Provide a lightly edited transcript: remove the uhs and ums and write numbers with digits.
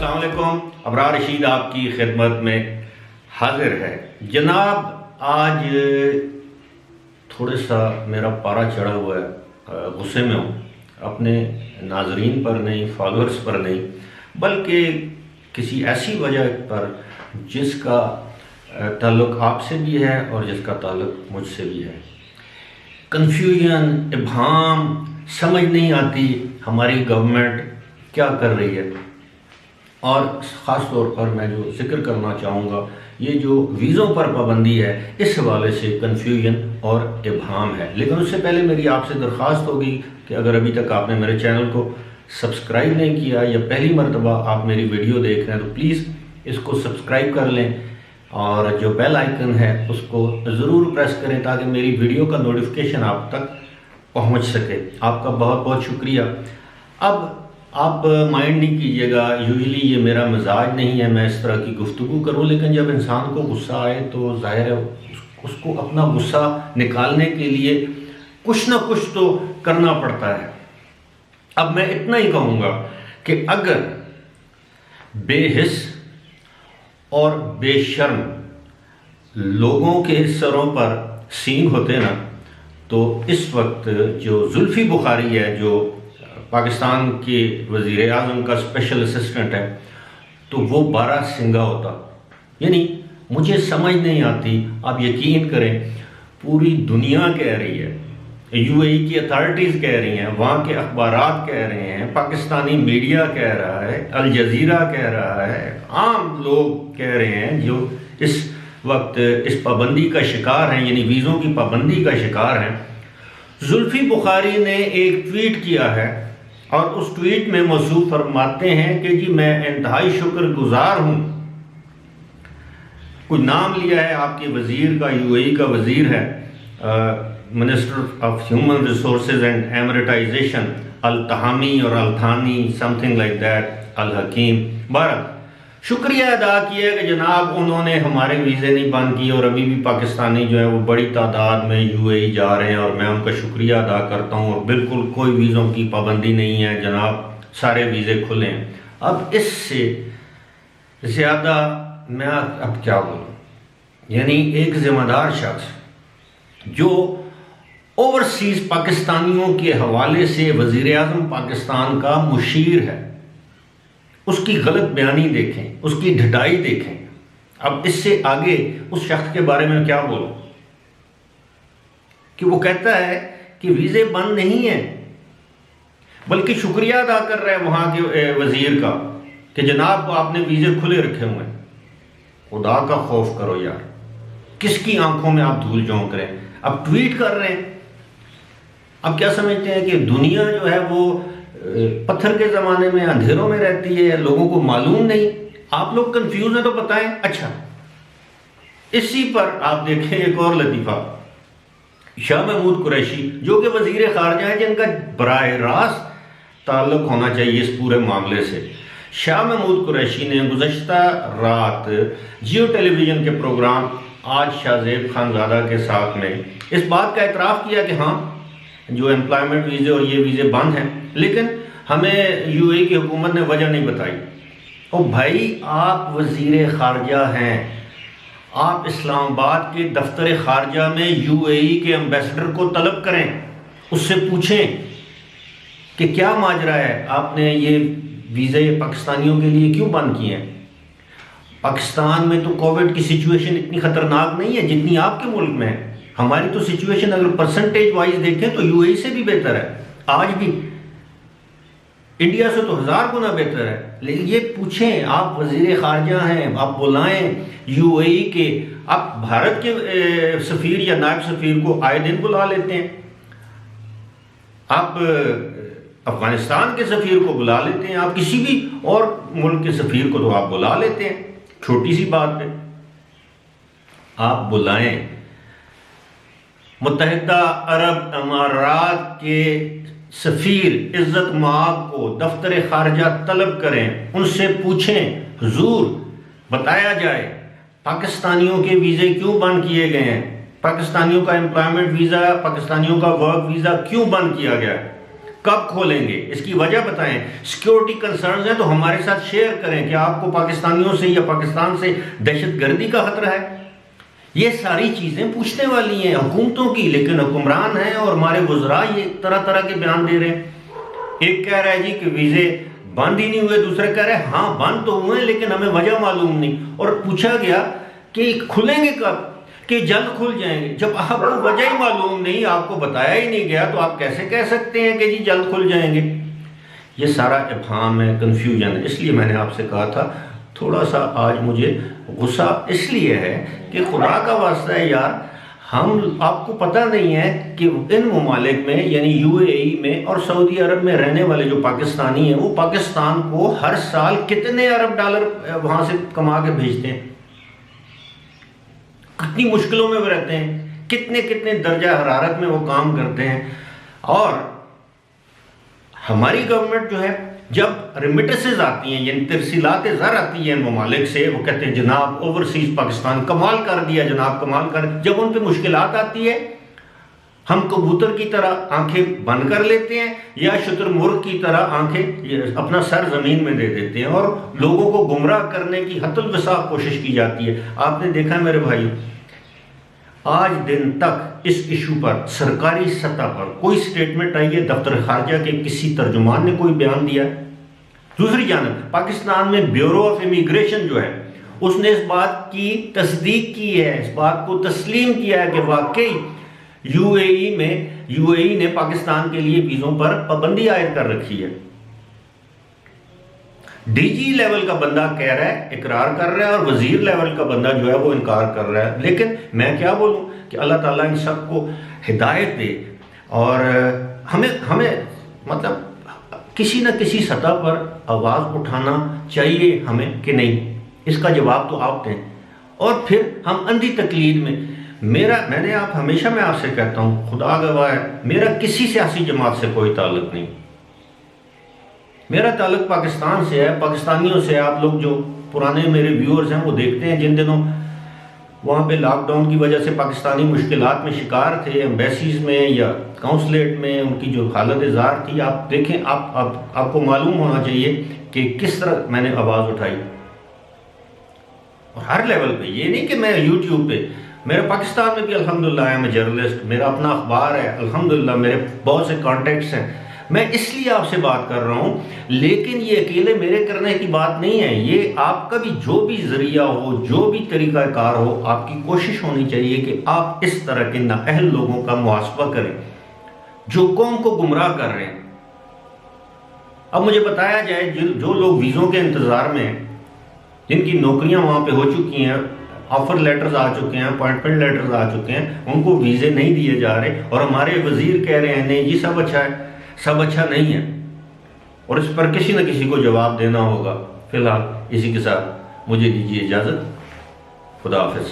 السلام علیکم. ابرار رشید آپ کی خدمت میں حاضر ہے. جناب آج تھوڑا سا میرا پارا چڑھا ہوا ہے, غصے میں ہوں. اپنے ناظرین پر نہیں, فالورز پر نہیں, بلکہ کسی ایسی وجہ پر جس کا تعلق آپ سے بھی ہے اور جس کا تعلق مجھ سے بھی ہے. کنفیوژن, ابہام, سمجھ نہیں آتی ہماری گورنمنٹ کیا کر رہی ہے. اور خاص طور پر میں جو ذکر کرنا چاہوں گا, یہ جو ویزوں پر پابندی ہے, اس حوالے سے کنفیوژن اور ابہام ہے. لیکن اس سے پہلے میری آپ سے درخواست ہوگی کہ اگر ابھی تک آپ نے میرے چینل کو سبسکرائب نہیں کیا یا پہلی مرتبہ آپ میری ویڈیو دیکھ رہے ہیں تو پلیز اس کو سبسکرائب کر لیں, اور جو بیل آئیکن ہے اس کو ضرور پریس کریں تاکہ میری ویڈیو کا نوٹیفیکیشن آپ تک پہنچ سکے. آپ کا بہت بہت شکریہ. اب آپ مائنڈ نہیں کیجیے گا, یوزلی یہ میرا مزاج نہیں ہے میں اس طرح کی گفتگو کروں, لیکن جب انسان کو غصہ آئے تو ظاہر ہے اس کو اپنا غصہ نکالنے کے لیے کچھ نہ کچھ تو کرنا پڑتا ہے. اب میں اتنا ہی کہوں گا کہ اگر بے حس اور بے شرم لوگوں کے سروں پر سینگ ہوتے نا, تو اس وقت جو زلفی بخاری ہے, جو پاکستان کے وزیر اعظم کا اسپیشل اسسٹنٹ ہے, تو وہ 12 سنگا ہوتا. یعنی مجھے سمجھ نہیں آتی. آپ یقین کریں پوری دنیا کہہ رہی ہے, یو اے ای کی اتھارٹیز کہہ رہی ہیں, وہاں کے اخبارات کہہ رہے ہیں, پاکستانی میڈیا کہہ رہا ہے, الجزیرہ کہہ رہا ہے, عام لوگ کہہ رہے ہیں جو اس وقت اس پابندی کا شکار ہیں, یعنی ویزوں کی پابندی کا شکار ہیں. زلفی بخاری نے ایک ٹویٹ کیا ہے اور اس ٹویٹ میں موصوف فرماتے ہیں کہ جی میں انتہائی شکر گزار ہوں. کوئی نام لیا ہے آپ کے وزیر کا, یو اے ای کا وزیر ہے, minister of human resources and emiratisation, التحامی اور التھانی سم تھنگ لائک دیٹ, الحکیم. بہرحال شکریہ ادا کیا کہ جناب انہوں نے ہمارے ویزے نہیں بند کیے, اور ابھی بھی پاکستانی جو ہیں وہ بڑی تعداد میں یو اے ای جا رہے ہیں, اور میں ان کا شکریہ ادا کرتا ہوں. اور بالکل کوئی ویزوں کی پابندی نہیں ہے جناب, سارے ویزے کھلے ہیں. اب اس سے زیادہ میں اب کیا بولوں. یعنی ایک ذمہ دار شخص جو اوورسیز پاکستانیوں کے حوالے سے وزیر اعظم پاکستان کا مشیر ہے, اس کی غلط بیانی دیکھیں, اس کی ڈھٹائی دیکھیں. اب اس سے آگے اس شخص کے بارے میں کیا بولوں کہ وہ کہتا ہے کہ ویزے بند نہیں ہیں, بلکہ شکریہ ادا کر رہا ہے وہاں کے وزیر کا کہ جناب آپ نے ویزے کھلے رکھے ہوئے ہیں. خدا کا خوف کرو یار, کس کی آنکھوں میں آپ دھول جھونک رہے ہیں. اب ٹویٹ کر رہے ہیں. اب کیا سمجھتے ہیں کہ دنیا جو ہے وہ پتھر کے زمانے میں اندھیروں میں رہتی ہے, لوگوں کو معلوم نہیں. آپ لوگ کنفیوز ہیں تو بتائیں. اچھا, اسی پر آپ دیکھیں ایک اور لطیفہ. شاہ محمود قریشی جو کہ وزیر خارجہ ہیں, جن کا براہ راست تعلق ہونا چاہیے اس پورے معاملے سے, شاہ محمود قریشی نے گزشتہ رات جیو ٹیلی ویژن کے پروگرام آج شاہ زیب خانزادہ کے ساتھ میں اس بات کا اعتراف کیا کہ ہاں جو امپلائمنٹ ویزے اور یہ ویزے بند ہیں, لیکن ہمیں یو اے ای کی حکومت نے وجہ نہیں بتائی. او بھائی, آپ وزیر خارجہ ہیں, آپ اسلام آباد کے دفتر خارجہ میں یو اے ای کے ایمبیسڈر کو طلب کریں, اس سے پوچھیں کہ کیا ماجرا ہے, آپ نے یہ ویزے پاکستانیوں کے لیے کیوں بند کیے ہیں. پاکستان میں تو کووڈ کی سچویشن اتنی خطرناک نہیں ہے جتنی آپ کے ملک میں ہے. ہماری تو سچویشن اگر پرسنٹیج وائز دیکھیں تو یو اے ای سے بھی بہتر ہے, آج بھی انڈیا سے تو 1000 گنا بہتر ہے. لیکن یہ پوچھیں, آپ وزیر خارجہ ہیں, آپ بلائیں یو اے ای کے, آپ بھارت کے سفیر یا نائب سفیر کو آئے دن بلا لیتے ہیں, آپ افغانستان کے سفیر کو بلا لیتے ہیں, آپ کسی بھی اور ملک کے سفیر کو تو آپ بلا لیتے ہیں. چھوٹی سی بات پہ آپ بلائیں. متحدہ عرب امارات کے سفیر عزت مآب کو دفتر خارجہ طلب کریں, ان سے پوچھیں حضور بتایا جائے پاکستانیوں کے ویزے کیوں بند کیے گئے ہیں, پاکستانیوں کا امپلائمنٹ ویزا, پاکستانیوں کا ورک ویزا کیوں بند کیا گیا ہے. کب کھولیں گے؟ اس کی وجہ بتائیں. سیکیورٹی کنسرنز ہیں تو ہمارے ساتھ شیئر کریں کہ آپ کو پاکستانیوں سے یا پاکستان سے دہشت گردی کا خطرہ ہے. یہ ساری چیزیں پوچھنے والی ہیں حکومتوں کی، لیکن حکمران ہیں اور ہمارے وزراء یہ طرح طرح کے بیان دے رہے ہیں. ایک کہہ رہا ہے جی کہ ویزے بند ہی نہیں ہوئے، دوسرے کہہ رہے ہیں ہاں بند تو ہوئے لیکن ہمیں وجہ معلوم نہیں. اور پوچھا گیا کہ کھلیں گے کب؟ کہ جلد کھل جائیں گے. جب آپ کو وجہ ہی معلوم نہیں، آپ کو بتایا ہی نہیں گیا، تو آپ کیسے کہہ سکتے ہیں کہ جی جلد کھل جائیں گے؟ یہ سارا ابہام ہے، کنفیوژن ہے. اس لیے میں نے آپ سے کہا تھا تھوڑا سا آج مجھے غصہ اس لیے ہے کہ خدا کا واسطہ ہے یار، ہم آپ کو پتہ نہیں ہے کہ ان ممالک میں یعنی یو اے ای میں اور سعودی عرب میں رہنے والے جو پاکستانی ہیں وہ پاکستان کو ہر سال کتنے ارب ڈالر وہاں سے کما کے بھیجتے ہیں. کتنی مشکلوں میں وہ رہتے ہیں، کتنے کتنے درجہ حرارت میں وہ کام کرتے ہیں. اور ہماری گورنمنٹ جو ہے جب ریمیٹنسز آتی ہیں یعنی ترسیلات زر آتی ہیں ان ممالک سے، وہ کہتے ہیں جناب اوورسیز پاکستان کمال کر دیا، جناب کمال کر. جب ان پہ مشکلات آتی ہے ہم کبوتر کی طرح آنکھیں بند کر لیتے ہیں یا شتر مرغ کی طرح آنکھیں اپنا سر زمین میں دے دیتے ہیں اور لوگوں کو گمراہ کرنے کی حتی الوسع کوشش کی جاتی ہے. آپ نے دیکھا میرے بھائی، آج دن تک اس ایشو پر سرکاری سطح پر کوئی سٹیٹمنٹ آئی ہے دفتر خارجہ کے کسی ترجمان نے کوئی بیان دیا؟ دوسری جانب پاکستان میں بیورو آف امیگریشن جو ہے اس نے اس بات کی تصدیق کی ہے، اس بات کو تسلیم کیا ہے کہ واقعی یو اے ای نے پاکستان کے لیے ویزوں پر پابندی عائد کر رکھی ہے. ڈی جی لیول کا بندہ کہہ رہا ہے، اقرار کر رہا ہے، اور وزیر لیول کا بندہ جو ہے وہ انکار کر رہا ہے. لیکن میں کیا بولوں کہ اللہ تعالیٰ ان سب کو ہدایت دے، اور ہمیں مطلب کسی نہ کسی سطح پر آواز اٹھانا چاہیے ہمیں کہ نہیں، اس کا جواب تو آپ دیں. اور پھر ہم اندھی تقلید میں ہمیشہ میں آپ سے کہتا ہوں، خدا گواہ ہے میرا کسی سیاسی جماعت سے کوئی تعلق نہیں. میرا تعلق پاکستان سے ہے، پاکستانیوں سے. آپ لوگ جو پرانے میرے ویورز ہیں وہ دیکھتے ہیں جن دنوں وہاں پہ لاک ڈاؤن کی وجہ سے پاکستانی مشکلات میں شکار تھے، ایمبیسیز میں یا کونسلیٹ میں ان کی جو حالت زار تھی، آپ دیکھیں. آپ کو معلوم ہونا چاہیے کہ کس طرح میں نے آواز اٹھائی، اور ہر لیول پہ. یہ نہیں کہ میں یوٹیوب پہ، میرے پاکستان میں بھی الحمدللہ ہے، میں جرنلسٹ، میرا اپنا اخبار ہے الحمدللہ، میرے بہت سے کانٹیکٹس ہیں. میں اس لیے آپ سے بات کر رہا ہوں، لیکن یہ اکیلے میرے کرنے کی بات نہیں ہے. یہ آپ کا بھی جو بھی ذریعہ ہو، جو بھی طریقہ کار ہو، آپ کی کوشش ہونی چاہیے کہ آپ اس طرح کے نااہل لوگوں کا محاسبہ کریں جو قوم کو گمراہ کر رہے ہیں. اب مجھے بتایا جائے جو لوگ ویزوں کے انتظار میں ہیں، جن کی نوکریاں وہاں پہ ہو چکی ہیں، آفر لیٹرز آ چکے ہیں، اپوائنٹمنٹ لیٹرز آ چکے ہیں، ان کو ویزے نہیں دیے جا رہے، اور ہمارے وزیر کہہ رہے ہیں نہیں جی سب اچھا ہے. سب اچھا نہیں ہے، اور اس پر کسی نہ کسی کو جواب دینا ہوگا. فی الحال اسی کے ساتھ مجھے دیجیے اجازت. خدا حافظ.